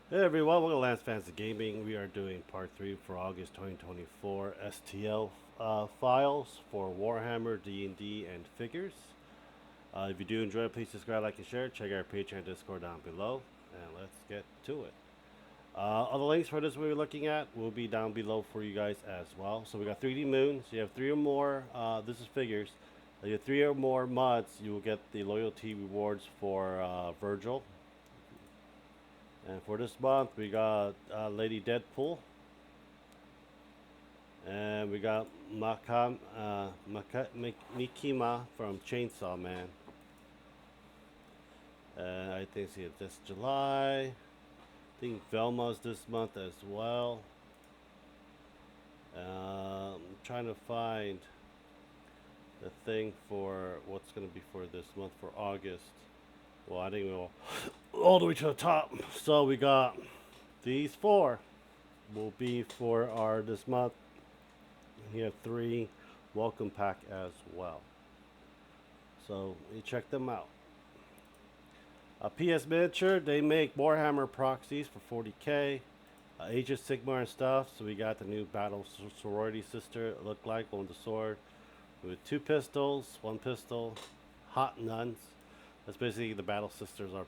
Hey everyone, welcome to Lance Fantasy Gaming. We are doing part 3 for August 2024 STL files for Warhammer, D&D, and figures. If you do enjoy, please subscribe, like, and share. Check out our Patreon Discord down below, and let's get to it. All the links for this we're looking at will be down below for you guys as well. So we got 3D moons. You have 3 or more. This is figures. You have 3 or more mods. You will get the loyalty rewards for Virgil. And for this month, we got Lady Deadpool, and we got Mikima from Chainsaw Man. And I think see it this July. I think Velma's this month as well. I'm trying to find the thing for what's going to be for this month for August. Well, I think we'll all the way to the top. So we got these 4 will be for our this month. We have 3 welcome pack as well. So you check them out. PS Miniature, they make Warhammer proxies for 40k. Age of Sigmar and stuff. So we got the new Battle Sorority Sister look like on the sword with 2 pistols, 1 pistol, hot nuns. That's basically the Battle Sisters are.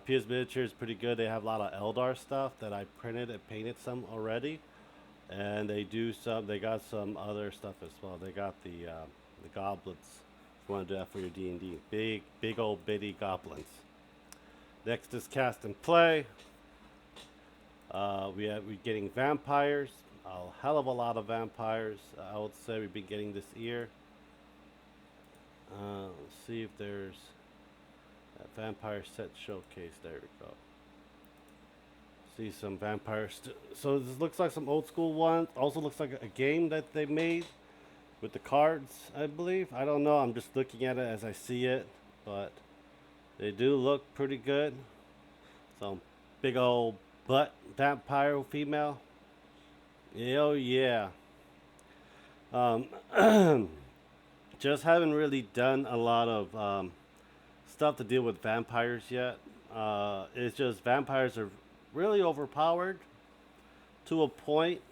PS Miniature is pretty good. They have a lot of Eldar stuff that I printed and painted some already, and they do some. They got some other stuff as well. They got the goblins. If you want to do that for your D&D, big old bitty goblins. Next is cast and play. We're getting vampires. A hell of a lot of vampires. I would say we've been getting this year. Let's see if there's a vampire set showcase. There we go. See some vampires. So this looks like some old school ones. Also looks like a game that they made with the cards, I believe. I don't know. I'm just looking at it as I see it, but they do look pretty good. Some big old butt vampire female. Oh yeah. Um, just haven't really done a lot of stuff to deal with vampires yet. It's just vampires are really overpowered to a point.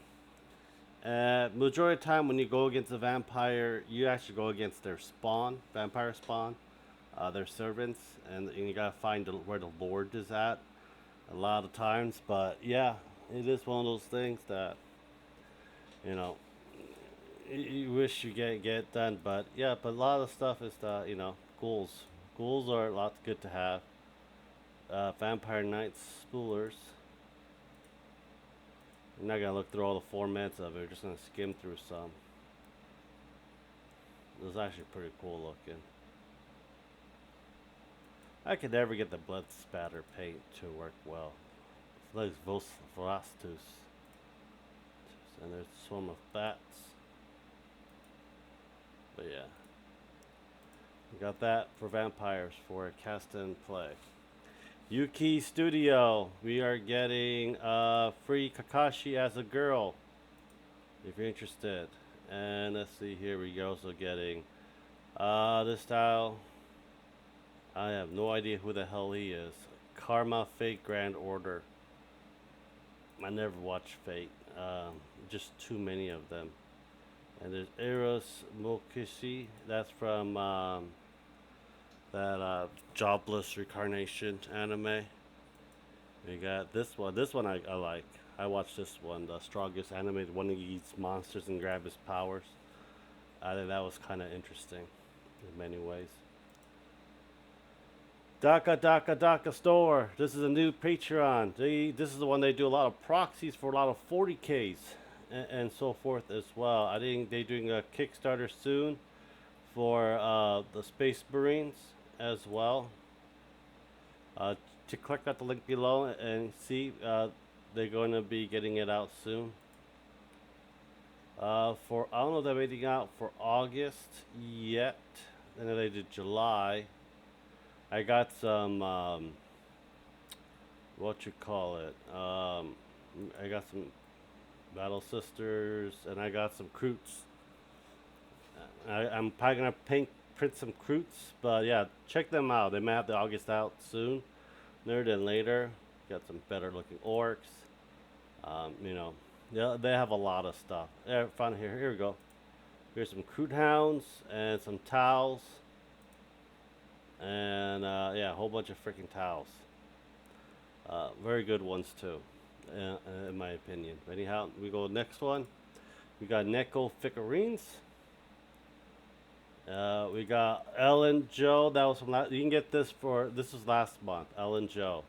Majority of the time, when you go against a vampire, you actually go against their spawn, vampire spawn, their servants, and you gotta find where the lord is at a lot of times. But yeah, it is one of those things that you know you wish you get done. But yeah, but a lot of stuff is the ghouls. Ghouls are a lot good to have. Vampire Knights spoolers. I'm not gonna look through all the formats of it. We're just gonna skim through some. It was actually pretty cool looking. I could never get the blood spatter paint to work well. It's like Veloctus. And there's a swarm of bats. But yeah. We got that for vampires for cast and play. Yuki Studio. We are getting free Kakashi as a girl. If you're interested. And let's see here, we're also getting this style. I have no idea who the hell he is. Karma Fate Grand Order. I never watched Fate. Just too many of them. And there's Eros Mokishi. That's from that Jobless Reincarnation anime. We got this one. This one I like. I watched this one. The strongest anime. The one that eats monsters and grab his powers. I think that was kind of interesting in many ways. Daka Store. This is a new Patreon. This is the one they do a lot of proxies for a lot of 40Ks and so forth as well. I think they're doing a Kickstarter soon for the Space Marines as well. To click out the link below and see, they're going to be getting it out soon. For I don't know if they have anything out for August yet. And then they did July. I got some what you call it. I got some Battle Sisters, and I got some Croots. I'm probably gonna print some Croots, but yeah, check them out. They may have the August out soon, sooner than later. Got some better looking orcs. You know, yeah, they have a lot of stuff. Yeah, fun here. Here we go. Here's some crude hounds and some towels, and yeah, a whole bunch of freaking towels. Very good ones too, in my opinion. Anyhow, we go next one. We got Neko figurines. We got Ellen Joe. That was from last. You can get this for this was last month. Ellen Joe.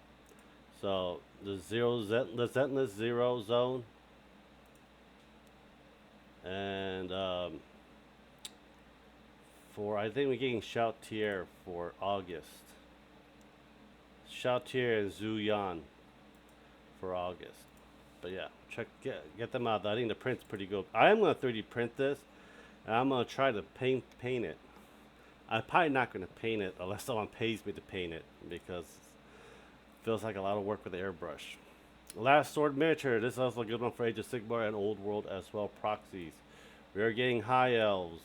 So the the Zentless Zero Zone, and for I think we're getting Shoutier for August. Shoutier and Zuyan for August. But yeah, get them out. I think the print's pretty good. I am gonna 3D print this, and I'm gonna try to paint it. I'm probably not gonna paint it unless someone pays me to paint it because it feels like a lot of work with the airbrush. Last Sword miniature. This is also a good one for Age of Sigmar and Old World as well. Proxies. We are getting high elves.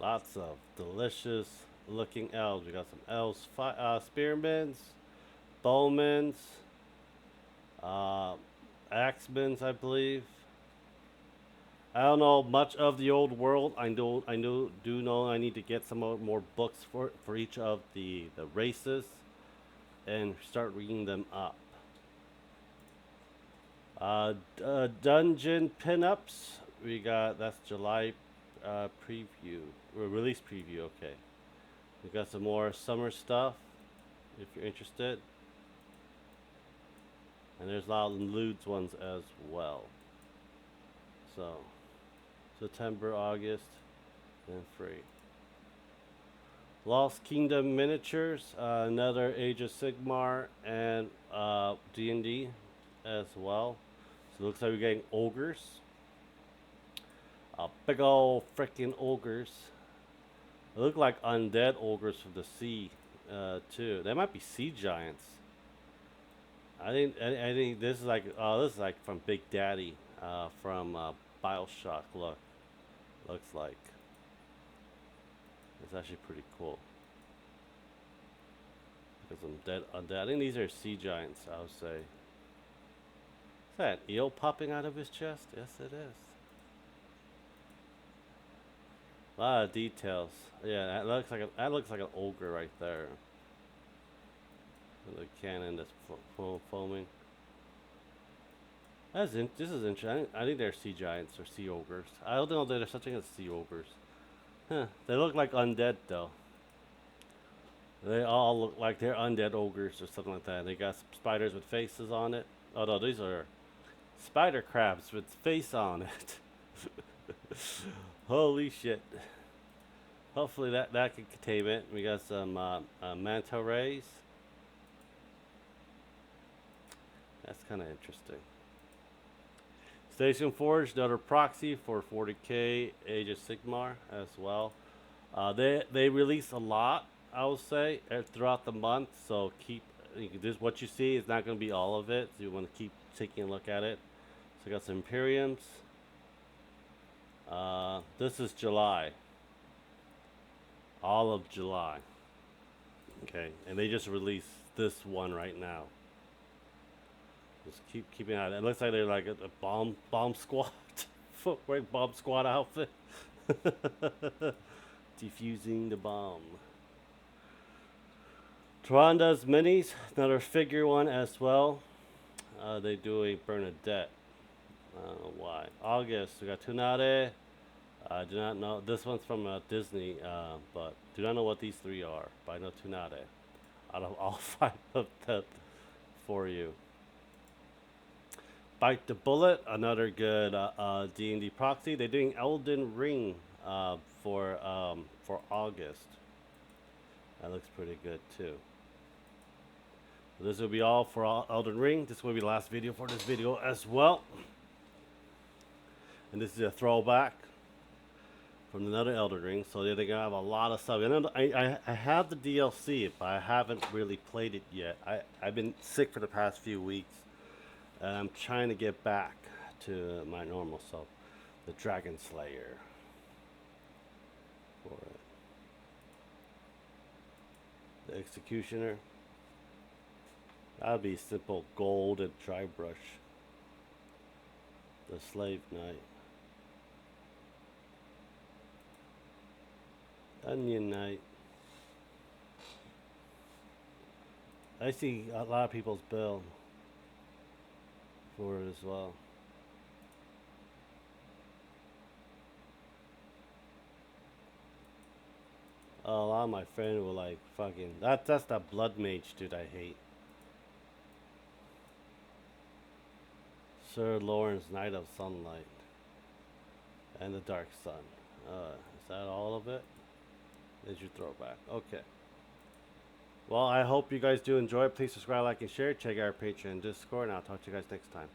Lots of delicious looking elves. We got some elves, spearmans, bowmans, axemans, I believe. I don't know much of the Old World. I do know I need to get some more books for each of the races and start reading them up. Dungeon pinups. We got that's July preview or release preview. Okay, we got some more summer stuff if you're interested, and there's a lot of lewds ones as well. So September, August, and free. Lost Kingdom miniatures, another Age of Sigmar and D&D as well. So it looks like we're getting ogres. Big ol' freaking ogres. They look like undead ogres from the sea, too. They might be sea giants. I think this is like from Big Daddy, from BioShock. Looks like it's actually pretty cool. Look at some dead undead. I think these are sea giants. I would say. Is that an eel popping out of his chest? Yes, it is. A lot of details. Yeah, that looks like an ogre right there. The cannon that's foaming. This is interesting. I think they're sea giants or sea ogres. I don't know that there's such thing as sea ogres. Huh. They look like undead though. They all look like they're undead ogres or something like that. They got some spiders with faces on it. Oh no, these are spider crabs with face on it. Holy shit. Hopefully that can contain it. We got some manta rays. That's kind of interesting. Station Forge, another proxy for 40k Age of Sigmar as well. They release a lot, I will say, throughout the month. So this what you see is not going to be all of it. So you want to keep taking a look at it. So I got some Imperiums. This is July. All of July. Okay, and they just released this one right now. Just keeping at it. It looks like they're like a bomb squad, footwear bomb squad outfit, defusing the bomb. Tronda's minis, another figure one as well. They do a Bernadette. I don't know why. August, we got Tunade. I do not know. This one's from Disney, but do not know what these three are. But I know Tunade. Out of all 5 of them for you. Bite the Bullet, another good D&D proxy. They're doing Elden Ring for August. That looks pretty good too. So this will be all for Elden Ring. This will be the last video for this video as well. And this is a throwback from another Elden Ring. So they're gonna have a lot of stuff. And I have the DLC, but I haven't really played it yet. I've been sick for the past few weeks. And I'm trying to get back to my normal self. The Dragon Slayer. For it. The Executioner. That'd be simple gold and dry brush. The Slave Knight. Onion Knight. I see a lot of people's bill for it as well. A lot of my friends were like, fucking, that's the blood mage dude I hate. Sir Lawrence, Knight of Sunlight. And the Dark Sun. Is that all of it? Did you throw back? Okay. Well, I hope you guys do enjoy. Please subscribe, like, and share. Check out our Patreon and Discord, and I'll talk to you guys next time.